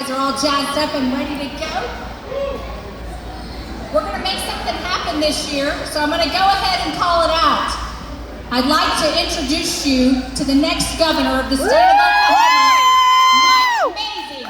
Are all jazzed up and ready to go? We're going to make something happen this year, so I'm going to go ahead and call it out. I'd like to introduce you to the next governor of the state of Oklahoma, Mike Mazzei.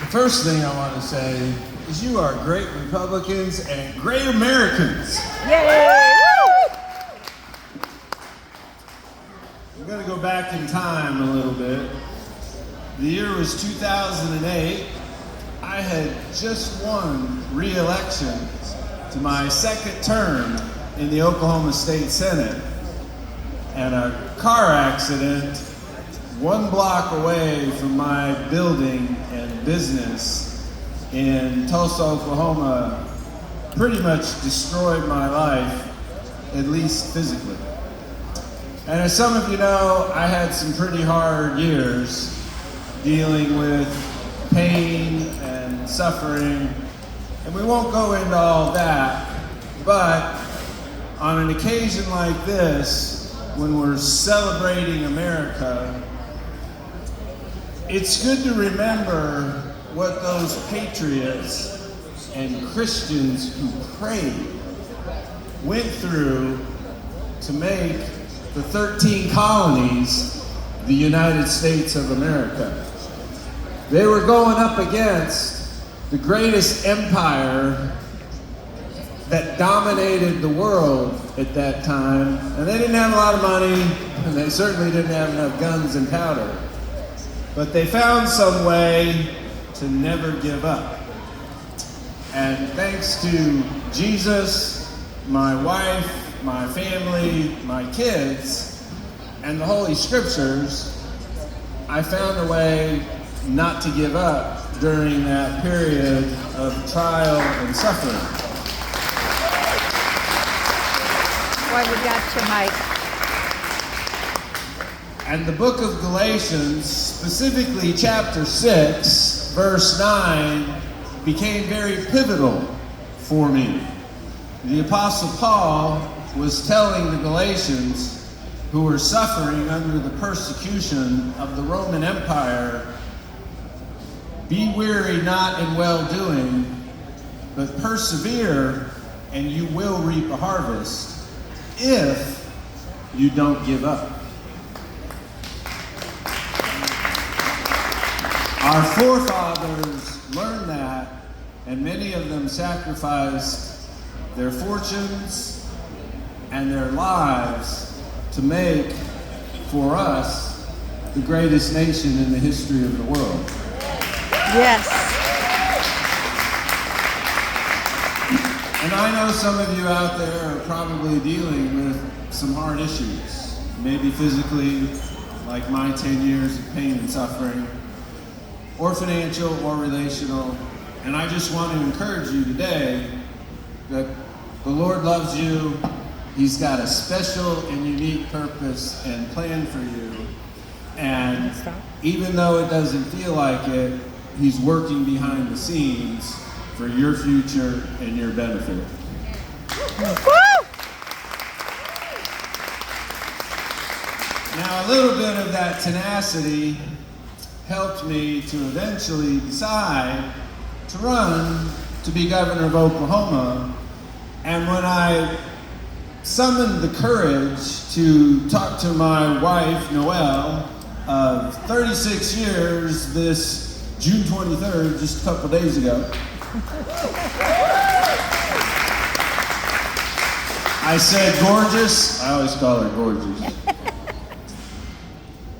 First thing I want to say is you are great Republicans and great Americans. Yay! I'm going to go back in time a little bit. The year was 2008. I had just won re-election to my second term in the Oklahoma State Senate. And a car accident 1 block away from my building and business in Tulsa, Oklahoma, pretty much destroyed my life, at least physically. And as some of you know, I had some pretty hard years dealing with pain and suffering, and we won't go into all that, but on an occasion like this, when we're celebrating America, it's good to remember what those patriots and Christians who prayed went through to make the 13 colonies the United States of America. They were going up against the greatest empire that dominated the world at that time, and they didn't have a lot of money, and they certainly didn't have enough guns and powder. But they found some way to never give up. And thanks to Jesus, my wife, my family, my kids, and the Holy Scriptures, I found a way not to give up during that period of trial and suffering. Why we got you, Mike. And the book of Galatians, specifically chapter 6, verse 9, became very pivotal for me. The Apostle Paul was telling the Galatians, who were suffering under the persecution of the Roman Empire, be weary not in well-doing, but persevere, and you will reap a harvest if you don't give up. Our forefathers learned that, and many of them sacrificed their fortunes and their lives to make, for us, the greatest nation in the history of the world. Yes. And I know some of you out there are probably dealing with some hard issues, maybe physically, like my 10 years of pain and suffering, or financial, or relational. And I just want to encourage you today that the Lord loves you. He's got a special and unique purpose and plan for you. And even though it doesn't feel like it, He's working behind the scenes for your future and your benefit. Now, a little bit of that tenacity helped me to eventually decide to run to be governor of Oklahoma. And when I summoned the courage to talk to my wife, Noelle, of 36 years this June 23rd, just a couple days ago, I said, gorgeous, I always call her gorgeous,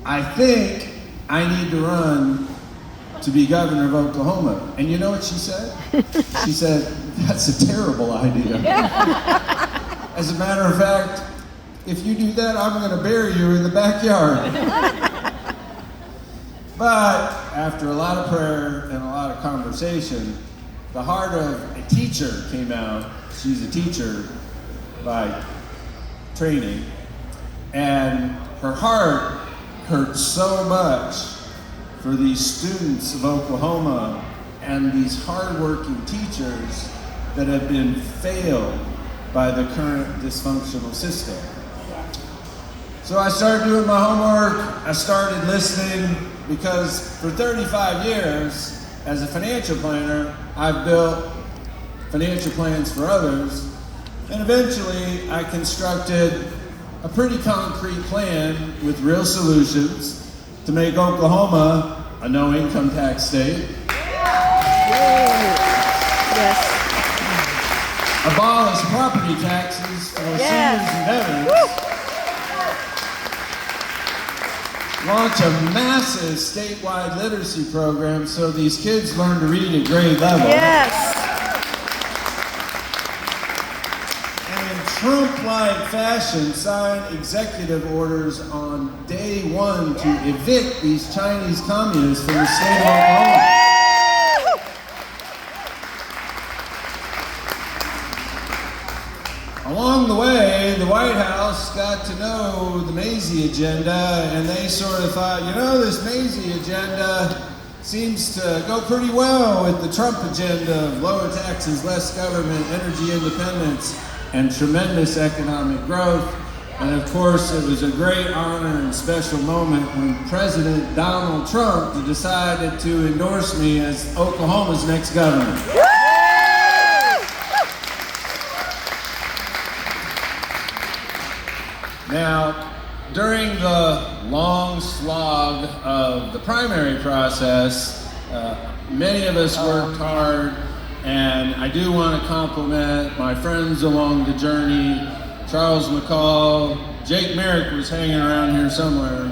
I think I need to run to be governor of Oklahoma. And you know what she said? She said, that's a terrible idea. As a matter of fact, if you do that, I'm going to bury you in the backyard. But after a lot of prayer and a lot of conversation, the heart of a teacher came out. She's a teacher by training. And her heart hurt so much for these students of Oklahoma and these hardworking teachers that have been failed by the current dysfunctional system. So I started doing my homework, I started listening, because for 35 years as a financial planner, I've built financial plans for others, and eventually I constructed a pretty concrete plan with real solutions to make Oklahoma a no-income tax state, Yes. abolish property taxes for Yes. seniors and veterans, launch a massive statewide literacy program so these kids learn to read at grade level, Yes. and in Trump-like fashion sign executive orders on day one to evict these Chinese communists from the state of Oklahoma. Along the way, the White House got to know the Mazie agenda, and they sort of thought, you know, this Mazie agenda seems to go pretty well with the Trump agenda of lower taxes, less government, energy independence, and tremendous economic growth. And of course, it was a great honor and special moment when President Donald Trump decided to endorse me as Oklahoma's next governor. Now, during the long slog of the primary process, many of us worked hard, and I do want to compliment my friends along the journey. Charles McCall, Jake Merrick was hanging around here somewhere,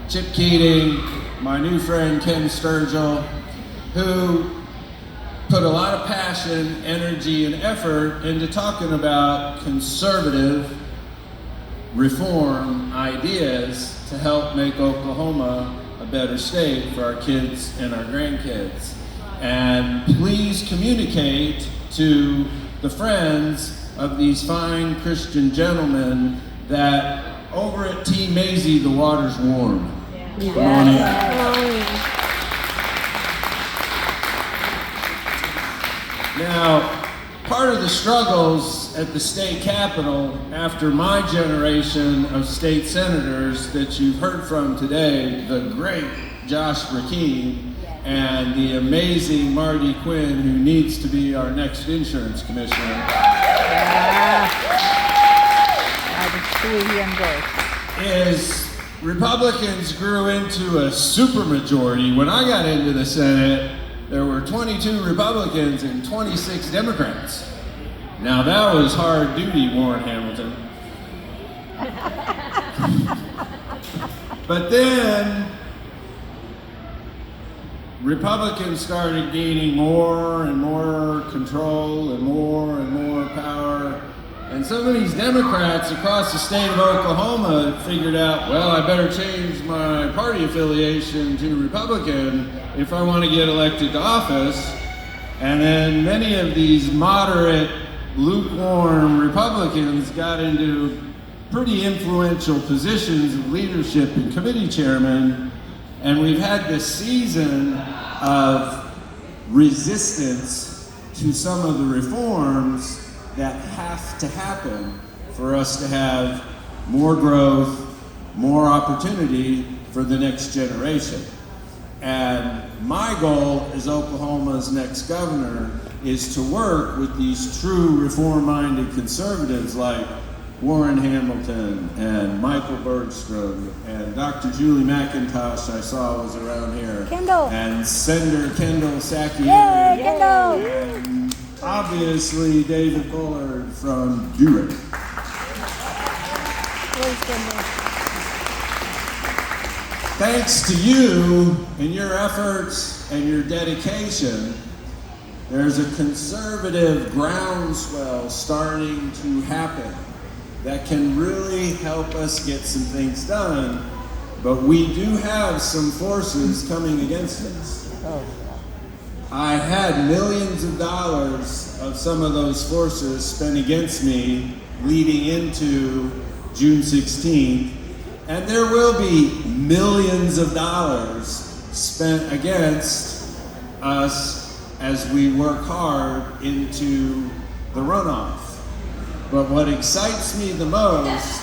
Chip Keating, my new friend Ken Sturgill, who put a lot of passion, energy, and effort into talking about conservative reform ideas to help make Oklahoma a better state for our kids and our grandkids. And please communicate to the friends of these fine Christian gentlemen that over at Team Mazie, the water's warm. Come on in. Now, part of the struggles at the state capitol after my generation of state senators that you've heard from today, the great Josh Brakeen and the amazing Marty Quinn, who needs to be our next insurance commissioner, I would see him go. is Republicans grew into a supermajority. When I got into the Senate, there were 22 Republicans and 26 Democrats. Now that was hard duty, Warren Hamilton. But then Republicans started gaining more and more control and more power. And some of these Democrats across the state of Oklahoma figured out, well, I better change my party affiliation to Republican if I want to get elected to office. And then many of these moderate, lukewarm Republicans got into pretty influential positions of leadership and committee chairman. And we've had this season of resistance to some of the reforms that have to happen for us to have more growth, more opportunity for the next generation. And my goal as Oklahoma's next governor is to work with these true reform-minded conservatives like Warren Hamilton and Michael Bergstrom and Dr. Julie McIntosh, I saw was around here. Kendall. And Senator Kendall Sackieri. Yay, Kendall. And obviously David Bullard from Durham. Where's Kendall? Thanks to you and your efforts and your dedication, there's a conservative groundswell starting to happen that can really help us get some things done, but we do have some forces coming against us. I had millions of dollars of some of those forces spent against me leading into June 16th, and there will be millions of dollars spent against us as we work hard into the runoff. But what excites me the most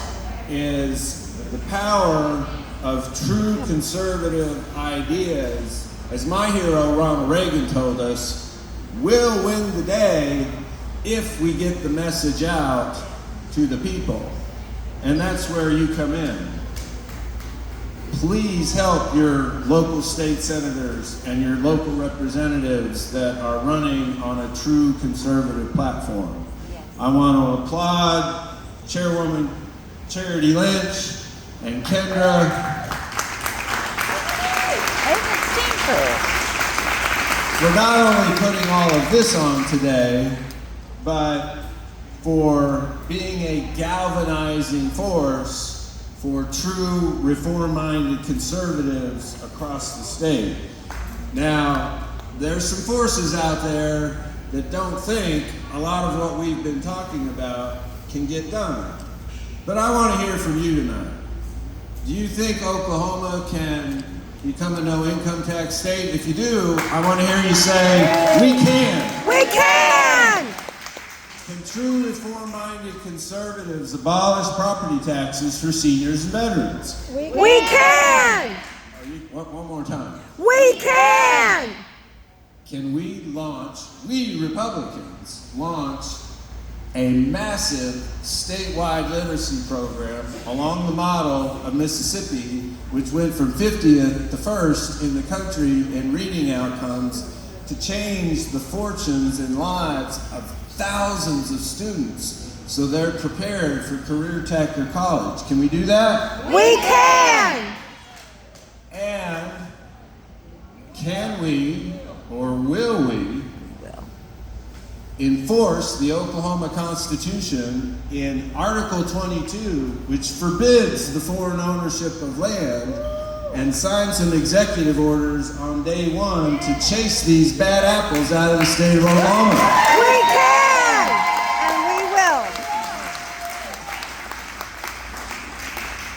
is the power of true conservative ideas, as my hero Ronald Reagan told us, will win the day if we get the message out to the people. And that's where you come in. Please help your local state senators and your local representatives that are running on a true conservative platform. I want to applaud Chairwoman Charity Lynch and Kendra for not only putting all of this on today, but for being a galvanizing force for true reform-minded conservatives across the state. Now, there's some forces out there that don't think a lot of what we've been talking about can get done. But I want to hear from you tonight. Do you think Oklahoma can become a no-income tax state? If you do, I want to hear you say, we can. We can! Can true reform-minded conservatives abolish property taxes for seniors and veterans? We can! One more time. We can! Can we Republicans, launch a massive statewide literacy program along the model of Mississippi, which went from 50th to first in the country in reading outcomes, to change the fortunes and lives of thousands of students so they're prepared for career tech or college? Can we do that? We can! And can we, or will we, enforce the Oklahoma Constitution in Article 22, which forbids the foreign ownership of land, and sign some executive orders on day one to chase these bad apples out of the state of Oklahoma? We can! And we will.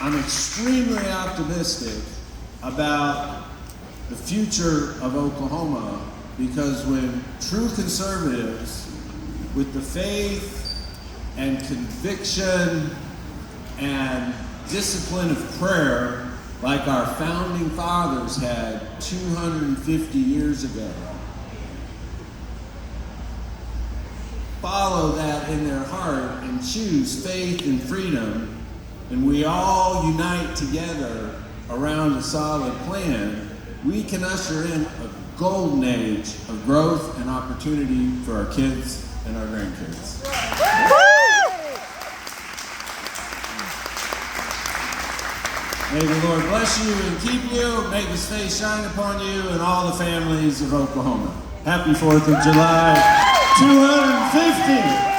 I'm extremely optimistic about the future of Oklahoma, because when true conservatives with the faith and conviction and discipline of prayer like our founding fathers had 250 years ago, follow that in their heart and choose faith and freedom, and we all unite together around a solid plan, we can usher in a golden age of growth and opportunity for our kids and our grandkids. May the Lord bless you and keep you, make his face shine upon you and all the families of Oklahoma. Happy 4th of July 250!